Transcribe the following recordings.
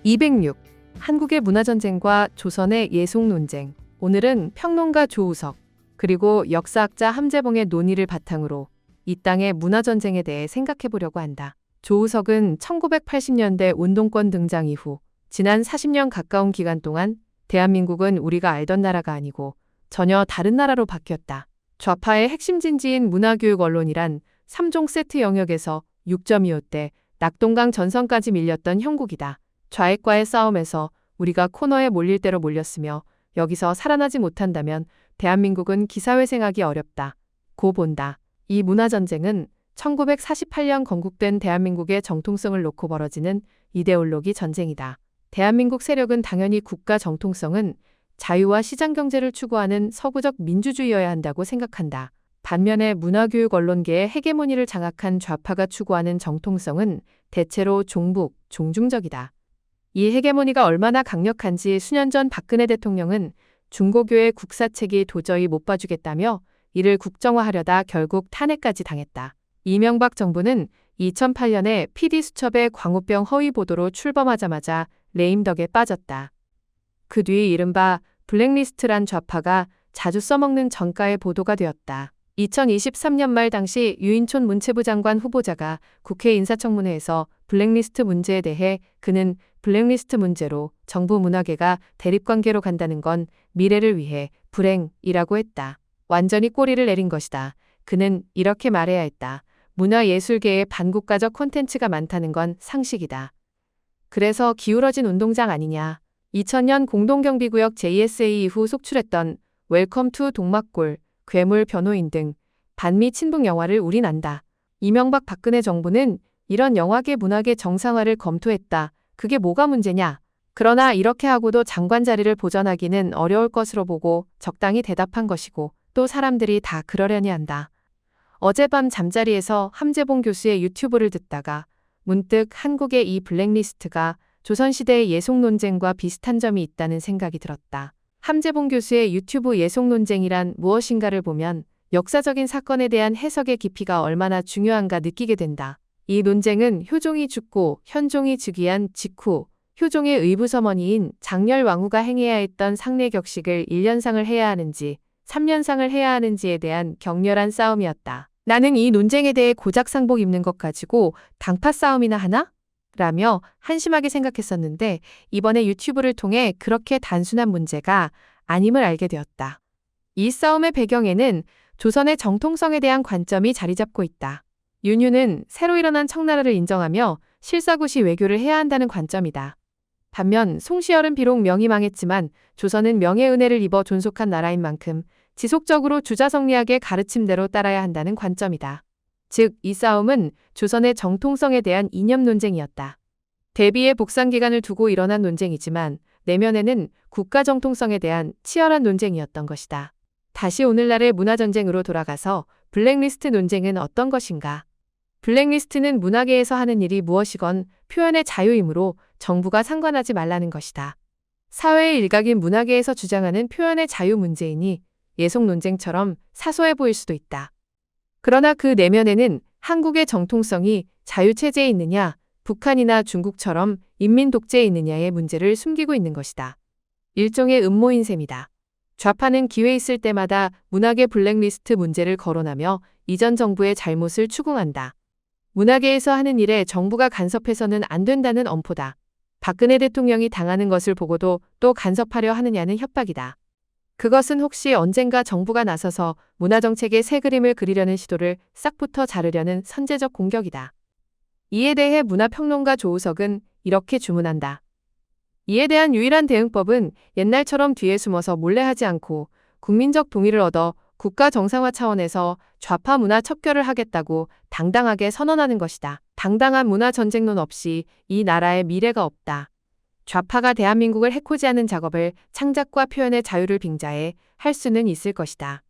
206. 한국의 문화전쟁과 조선의 예속 논쟁. 오늘은 평론가 조우석, 그리고 역사학자 함재봉의 논의를 바탕으로 이 땅의 문화전쟁에 대해 생각해보려고 한다. 조우석은 1980년대 운동권 등장 이후 지난 40년 가까운 기간 동안 대한민국은 우리가 알던 나라가 아니고 전혀 다른 나라로 바뀌었다. 좌파의 핵심 진지인 문화교육 언론이란 3종 세트 영역에서 6.25대 낙동강 전선까지 밀렸던 형국이다. 좌익과의 싸움에서 우리가 코너에 몰릴 대로 몰렸으며 여기서 살아나지 못한다면 대한민국은 기사회생하기 어렵다. 고 본다. 이 문화전쟁은 1948년 건국된 대한민국의 정통성을 놓고 벌어지는 이데올로기 전쟁이다. 대한민국 세력은 당연히 국가 정통성은 자유와 시장경제를 추구하는 서구적 민주주의여야 한다고 생각한다. 반면에 문화교육 언론계의 헤게모니를 장악한 좌파가 추구하는 정통성은 대체로 종북, 종중적이다. 이 헤게모니가 얼마나 강력한지 수년 전 박근혜 대통령은 중고교의 국사책이 도저히 못 봐주겠다며 이를 국정화하려다 결국 탄핵까지 당했다. 이명박 정부는 2008년에 PD수첩의 광우병 허위 보도로 출범하자마자 레임덕에 빠졌다. 그 뒤 이른바 블랙리스트란 좌파가 자주 써먹는 정가의 보도가 되었다. 2023년 말 당시 유인촌 문체부 장관 후보자가 국회 인사청문회에서 블랙리스트 문제에 대해 그는 블랙리스트 문제로 정부 문화계가 대립관계로 간다는 건 미래를 위해 불행이라고 했다. 완전히 꼬리를 내린 것이다. 그는 이렇게 말해야 했다. 문화예술계에 반국가적 콘텐츠가 많다는 건 상식이다. 그래서 기울어진 운동장 아니냐. 2000년 공동경비구역 JSA 이후 속출했던 웰컴 투 동막골, 괴물 변호인 등 반미 친북 영화를 우린 안다. 이명박 박근혜 정부는 이런 영화계 문화계 정상화를 검토했다. 그게 뭐가 문제냐? 그러나 이렇게 하고도 장관 자리를 보전하기는 어려울 것으로 보고 적당히 대답한 것이고 또 사람들이 다 그러려니 한다. 어젯밤 잠자리에서 함재봉 교수의 유튜브를 듣다가 문득 한국의 이 블랙리스트가 조선시대의 예속 논쟁과 비슷한 점이 있다는 생각이 들었다. 함재봉 교수의 유튜브 예속 논쟁이란 무엇인가를 보면 역사적인 사건에 대한 해석의 깊이가 얼마나 중요한가 느끼게 된다. 이 논쟁은 효종이 죽고 현종이 즉위한 직후 효종의 의부서머니인 장렬 왕후가 행해야 했던 상례격식을 1년상을 해야 하는지 3년상을 해야 하는지에 대한 격렬한 싸움이었다. 나는 이 논쟁에 대해 고작상복 입는 것 가지고 당파 싸움이나 하나? 라며 한심하게 생각했었는데 이번에 유튜브를 통해 그렇게 단순한 문제가 아님을 알게 되었다. 이 싸움의 배경에는 조선의 정통성에 대한 관점이 자리 잡고 있다. 윤유는 새로 일어난 청나라를 인정하며 실사구시 외교를 해야 한다는 관점이다. 반면 송시열은 비록 명이 망했지만 조선은 명예은혜를 입어 존속한 나라인 만큼 지속적으로 주자성리학의 가르침대로 따라야 한다는 관점이다. 즉, 이 싸움은 조선의 정통성에 대한 이념 논쟁이었다. 대비의 복상 기간을 두고 일어난 논쟁이지만 내면에는 국가 정통성에 대한 치열한 논쟁이었던 것이다. 다시 오늘날의 문화전쟁으로 돌아가서 블랙리스트 논쟁은 어떤 것인가? 블랙리스트는 문화계에서 하는 일이 무엇이건 표현의 자유이므로 정부가 상관하지 말라는 것이다. 사회의 일각인 문화계에서 주장하는 표현의 자유 문제이니 예속 논쟁처럼 사소해 보일 수도 있다. 그러나 그 내면에는 한국의 정통성이 자유체제에 있느냐, 북한이나 중국처럼 인민 독재에 있느냐의 문제를 숨기고 있는 것이다. 일종의 음모인 셈이다. 좌파는 기회 있을 때마다 문화계 블랙리스트 문제를 거론하며 이전 정부의 잘못을 추궁한다. 문화계에서 하는 일에 정부가 간섭해서는 안 된다는 엄포다. 박근혜 대통령이 당하는 것을 보고도 또 간섭하려 하느냐는 협박이다. 그것은 혹시 언젠가 정부가 나서서 문화정책의 새 그림을 그리려는 시도를 싹부터 자르려는 선제적 공격이다. 이에 대해 문화평론가 조우석은 이렇게 주문한다. 이에 대한 유일한 대응법은 옛날처럼 뒤에 숨어서 몰래 하지 않고 국민적 동의를 얻어 국가 정상화 차원에서 좌파 문화 척결을 하겠다고 당당하게 선언하는 것이다. 당당한 문화 전쟁론 없이 이 나라의 미래가 없다. 좌파가 대한민국을 해코지하는 작업을 창작과 표현의 자유를 빙자해 할 수는 있을 것이다.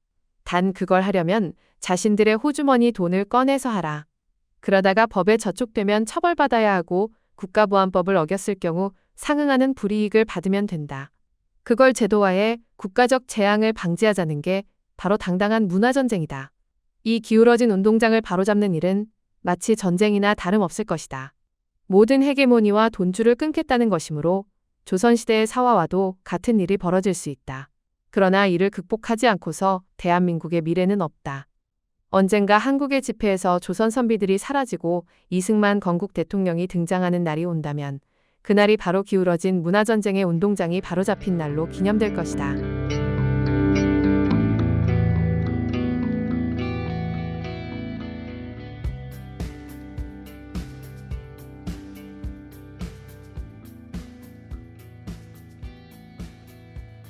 단 그걸 하려면 자신들의 호주머니 돈을 꺼내서 하라. 그러다가 법에 저촉되면 처벌받아야 하고 국가보안법을 어겼을 경우 상응하는 불이익을 받으면 된다. 그걸 제도화해 국가적 재앙을 방지하자는 게 바로 당당한 문화전쟁이다. 이 기울어진 운동장을 바로잡는 일은 마치 전쟁이나 다름없을 것이다. 모든 헤게모니와 돈줄을 끊겠다는 것이므로 조선시대의 사화와도 같은 일이 벌어질 수 있다. 그러나 이를 극복하지 않고서 대한민국의 미래는 없다. 언젠가 한국의 지폐에서 조선 선비들이 사라지고 이승만 건국 대통령이 등장하는 날이 온다면 그날이 바로 기울어진 문화전쟁의 운동장이 바로잡힌 날로 기념될 것이다.